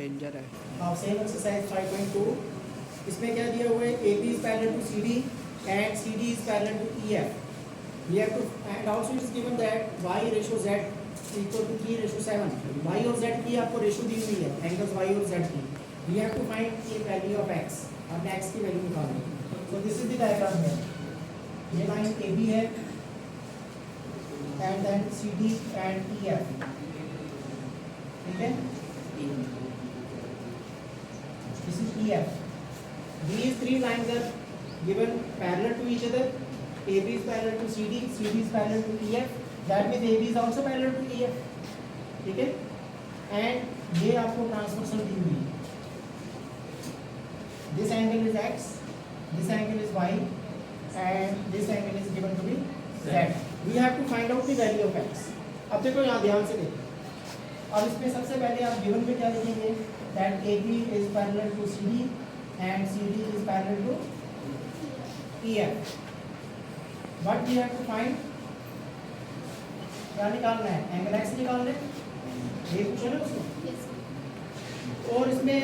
Danger है। Now same exercise 5.2. इसमें क्या दिया हुआ है? AB is parallel to CD and CD is parallel to EF. We have to, and also it is given that y ratio z equal to 3:7. Y और z की आपको ratio दी हुई है, एंगल्स y और z की. We have to find the value of x. हमने x की value निकालनी है. So this is the diagram here. ये लाइन AB है and then CD and EF. ठीक है? This is EF. These three lines are given parallel to each other. AB is parallel to CD, CD is parallel to EF. That means AB is also parallel to EF. ठीक है? And ये आपको transversal दी हुई है. This angle is X, this angle is Y, and this angle is given to be Z. We have to find out the value of X. अब देखो यहाँ ध्यान से देखो. अब इसमें सबसे पहले आप गिवन पे क्या लिखेंगे? That AB is parallel to CD and CD is parallel to EF. What we have to find? क्या निकालना है? एंगल X निकालना है. ये पूछो ना उसको. और इसमें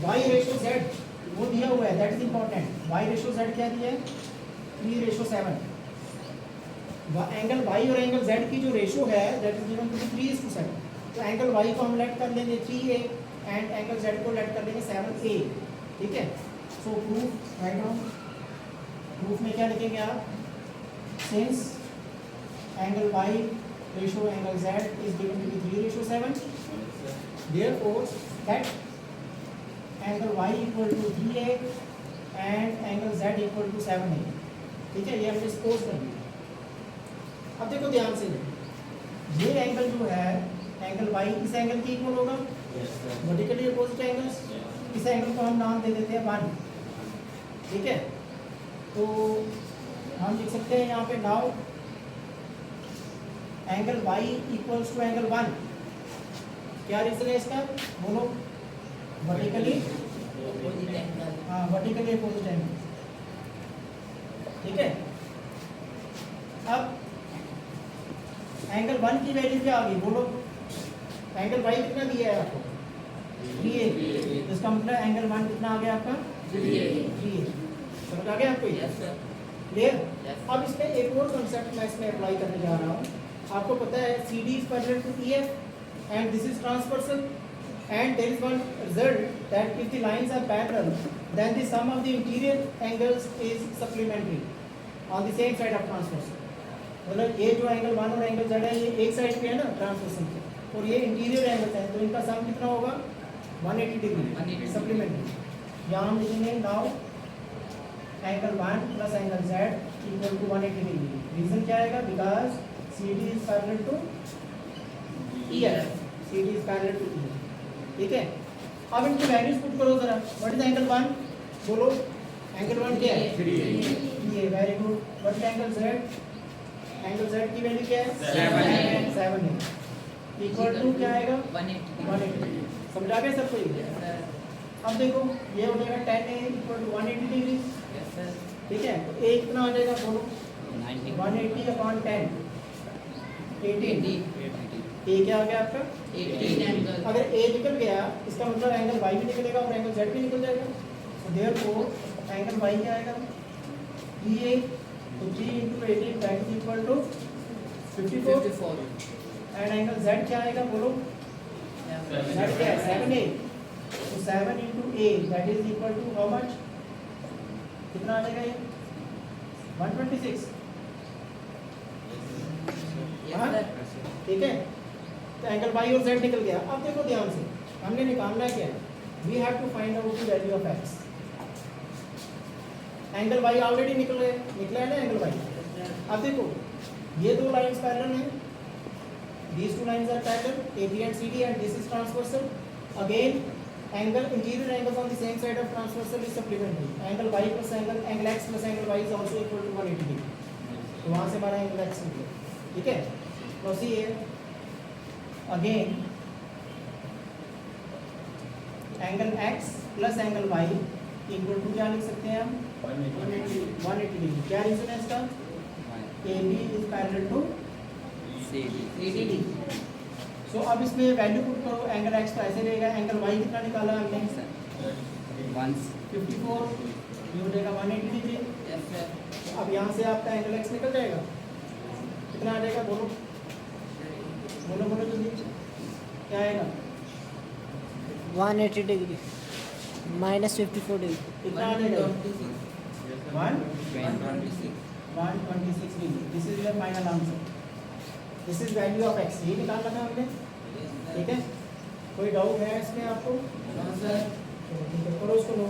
y रेशो z वो दिया हुआ है. That is important. y ratio z क्या दिया है? 3:7. एंगल y और एंगल z की जो रेशो है that is given to be 3:7. तो एंगल y को हम लेट कर लेंगे 3a एंड एंगल z को लेट कर लेंगे 7a. ठीक है? So proof write down. Proof में क्या लिखेंगे आप? Since angle y ratio angle z is given to be 3:7, therefore that angle y equal to 3a and angle z equal to 7a. ठीक है? ये हमने सपोज कर दिया. अब देखो ध्यान से, ये एंगल जो है एंगल y इस एंगल के इक्वल होगा, वर्टिकली अपोजिट एंगल्स. इस एंगल को हम नाम दे देते हैं 1. ठीक है? तो हम लिख सकते हैं यहाँ पे now angle y equals to angle 1. क्या रीजन है इसका? बोलो. वर्टिकली, हाँ वर्टिकली अपोजिट एंगल. ठीक है? अब एंगल 1 की वैल्यू क्या आ गई? बोलो. एंगल y कितना दिया है आपको? 3a. इसका मतलब एंगल 1 कितना आ गया आपका? 3a. समझ आ गया आपको? क्लियर? अब इसमें एक और कंसेप्ट मैं इसमें अप्लाई करने जा रहा हूँ. आपको पता है CD is parallel to EF and this is transversal, and there is one result that if the lines are parallel then the sum of the interior angles is supplementary on the same side of transversal. मतलब ये जो angle 1 और angle z है ये एक side पे है ना ट्रांसवर्सल पे, और ये इंटीरियर एंगल्स हैं, तो इनका सम कितना होगा? 180 डिग्री सप्लीमेंट्री. यहाँ हम लिखेंगे now angle 1 plus angle z equal to 180 degree. Reason क्या आएगा? Because CD is parallel to EF. CD is parallel to EF. ठीक है? अब इनकी वैल्यूज पुट करो जरा. What is angle 1? बोलो. एंगल 1 क्या है? 3a. Very good. What is angle z? Angle z की वैल्यू क्या है? 7 है. इक्वल टू क्या आएगा? 180. समझ आ गया सबको? अब देखो ये हो जाएगा 10a इक्वल टू 180 डिग्री. ठीक है? तो a कितना आ जाएगा? बोलो. 180 अपॉन 10 18. a क्या आ गया आपका? 18. अगर a निकल गया इसका मतलब एंगल y भी निकलेगा और एंगल z भी निकल जाएगा. so therefore एंगल y क्या आएगा? 3a. तो 3 into 18 that is equal to 54. And angle z क्या आएगा? बोलो. z क्या है? 7a. तो 7 into a that is equal to how much? कितना आ जाएगा ये? 126. ठीक है? तो एंगल y और z निकल गया. अब देखो ध्यान से, हमने निकालना है क्या? We have to find out the value of x. Angle y already निकला है ना एंगल y. अब देखो ये दो लाइंस पैरेलल हैं. these two lines are parallel, AB and CD, and this is transversal. Again angle, interior angles on the same side of transversal is supplementary. Angle y plus angle x plus angle y is also equal to 180 degree. तो वहाँ से हमारा angle x निकले. ठीक है? Now see here again angle x plus angle y equal to क्या लिख सकते हैं हम? 180 डिग्री. क्या रीजन है इसका? AB is parallel to CD. सो अब इसमें वैल्यू पुट करो, एंगल एक्स का ऐसे रहेगा, एंगल वाई कितना निकाला हमने 54, ये हो जाएगा 180 डिग्री। तो अब यहाँ से आपका एंगल एक्स निकल जाएगा, कितना आ जाएगा, बोलो बोलो बोलो जल्दी, क्या आएगा 180 डिग्री माइनस 54 डिग्री कितना आ जाएगा 126 degree. This is your final answer, this is value of x, ये निकालना था हमने, ठीक है। कोई डाउट है इसमें आपको? चलो ठीक है, करो उसको नो।